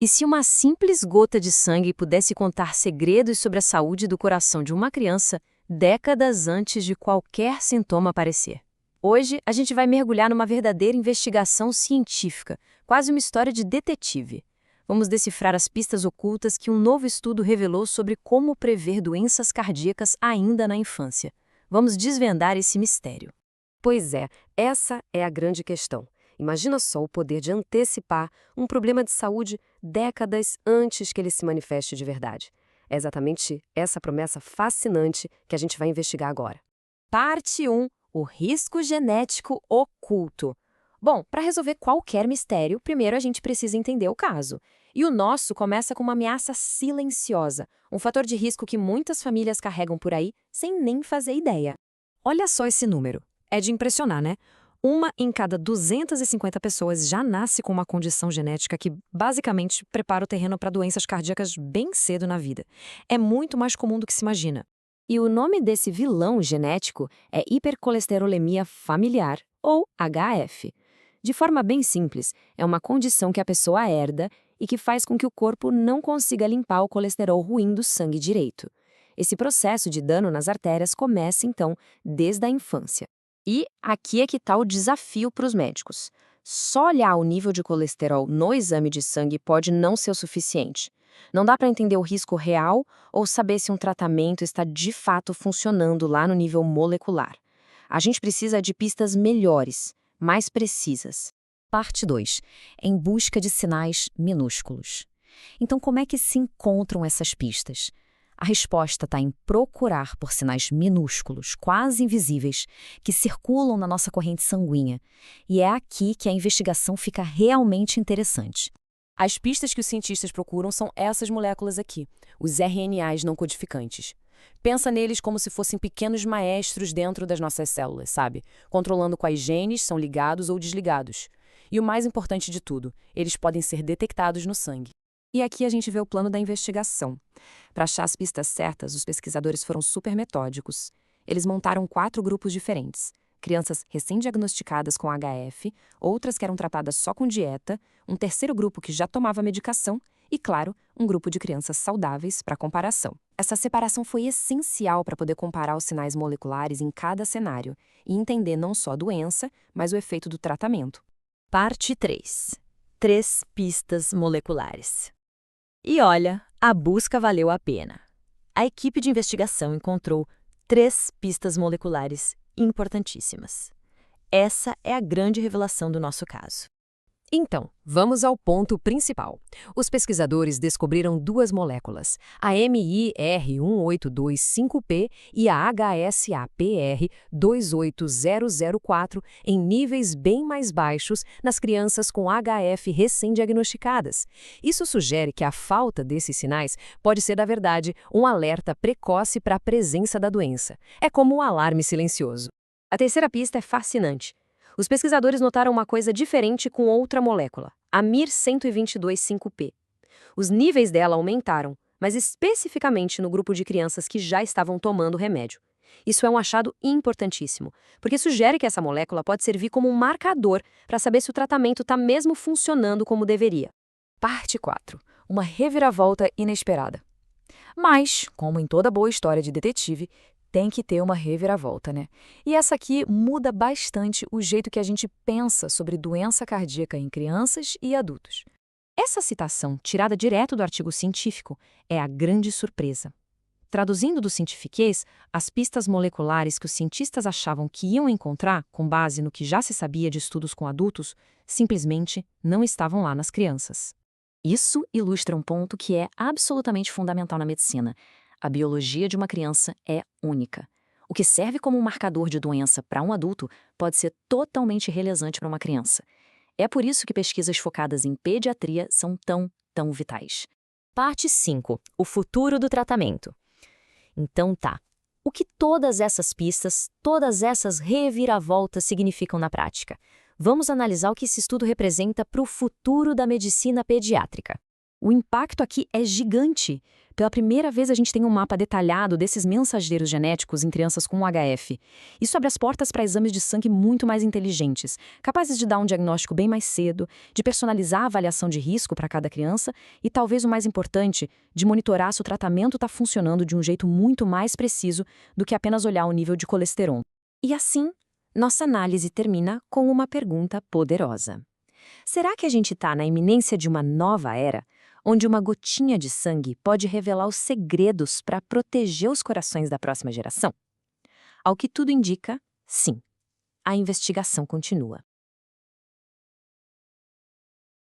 E se uma simples gota de sangue pudesse contar segredos sobre a saúde do coração de uma criança décadas antes de qualquer sintoma aparecer? Hoje, a gente vai mergulhar numa verdadeira investigação científica, quase uma história de detetive. Vamos decifrar as pistas ocultas que um novo estudo revelou sobre como prever doenças cardíacas ainda na infância. Vamos desvendar esse mistério. Pois é, essa é a grande questão. Imagina só o poder de antecipar um problema de saúde décadas antes que ele se manifeste de verdade. É exatamente essa promessa fascinante que a gente vai investigar agora. Parte 1. O risco genético oculto. Bom, para resolver qualquer mistério, primeiro a gente precisa entender o caso. E o nosso começa com uma ameaça silenciosa, um fator de risco que muitas famílias carregam por aí sem nem fazer ideia. Olha só esse número. É de impressionar, né? Uma em cada 250 pessoas já nasce com uma condição genética que basicamente prepara o terreno para doenças cardíacas bem cedo na vida. É muito mais comum do que se imagina. E o nome desse vilão genético é hipercolesterolemia familiar, ou HF. De forma bem simples, é uma condição que a pessoa herda e que faz com que o corpo não consiga limpar o colesterol ruim do sangue direito. Esse processo de dano nas artérias começa, então, desde a infância. E aqui é que está o desafio para os médicos. Só olhar o nível de colesterol no exame de sangue pode não ser o suficiente. Não dá para entender o risco real ou saber se um tratamento está de fato funcionando lá no nível molecular. A gente precisa de pistas melhores, mais precisas. Parte 2. Em busca de sinais minúsculos. Então, como é que se encontram essas pistas? A resposta está em procurar por sinais minúsculos, quase invisíveis, que circulam na nossa corrente sanguínea. E é aqui que a investigação fica realmente interessante. As pistas que os cientistas procuram são essas moléculas aqui, os RNAs não codificantes. Pensa neles como se fossem pequenos maestros dentro das nossas células, sabe? Controlando quais genes são ligados ou desligados. E o mais importante de tudo, eles podem ser detectados no sangue. E aqui a gente vê o plano da investigação. Para achar as pistas certas, os pesquisadores foram super metódicos. Eles montaram 4 grupos diferentes. Crianças recém-diagnosticadas com HF, outras que eram tratadas só com dieta, um terceiro grupo que já tomava medicação e, claro, um grupo de crianças saudáveis para comparação. Essa separação foi essencial para poder comparar os sinais moleculares em cada cenário e entender não só a doença, mas o efeito do tratamento. Parte 3. 3 pistas moleculares. E olha, a busca valeu a pena. A equipe de investigação encontrou 3 pistas moleculares importantíssimas. Essa é a grande revelação do nosso caso. Então, vamos ao ponto principal. Os pesquisadores descobriram 2 moléculas, a MIR18225P e a HSAPR28004, em níveis bem mais baixos nas crianças com HF recém-diagnosticadas. Isso sugere que a falta desses sinais pode ser, na verdade, um alerta precoce para a presença da doença. É como um alarme silencioso. A terceira pista é fascinante. Os pesquisadores notaram uma coisa diferente com outra molécula, a MIR12225P. Os níveis dela aumentaram, mas especificamente no grupo de crianças que já estavam tomando remédio. Isso é um achado importantíssimo, porque sugere que essa molécula pode servir como um marcador para saber se o tratamento está mesmo funcionando como deveria. Parte 4. Uma reviravolta inesperada. Mas, como em toda boa história de detetive, tem que ter uma reviravolta, né? E essa aqui muda bastante o jeito que a gente pensa sobre doença cardíaca em crianças e adultos. Essa citação, tirada direto do artigo científico, é a grande surpresa. Traduzindo do cientifiquês, as pistas moleculares que os cientistas achavam que iam encontrar, com base no que já se sabia de estudos com adultos, simplesmente não estavam lá nas crianças. Isso ilustra um ponto que é absolutamente fundamental na medicina. A biologia de uma criança é única. O que serve como um marcador de doença para um adulto pode ser totalmente relevante para uma criança. É por isso que pesquisas focadas em pediatria são tão vitais. Parte 5. O futuro do tratamento. Então tá. O que todas essas pistas, todas essas reviravoltas significam na prática? Vamos analisar o que esse estudo representa para o futuro da medicina pediátrica. O impacto aqui é gigante. Pela primeira vez, a gente tem um mapa detalhado desses mensageiros genéticos em crianças com HF. Isso abre as portas para exames de sangue muito mais inteligentes, capazes de dar um diagnóstico bem mais cedo, de personalizar a avaliação de risco para cada criança e, talvez o mais importante, de monitorar se o tratamento está funcionando de um jeito muito mais preciso do que apenas olhar o nível de colesterol. E assim, nossa análise termina com uma pergunta poderosa. Será que a gente está na iminência de uma nova era, onde uma gotinha de sangue pode revelar os segredos para proteger os corações da próxima geração? Ao que tudo indica, sim. A investigação continua.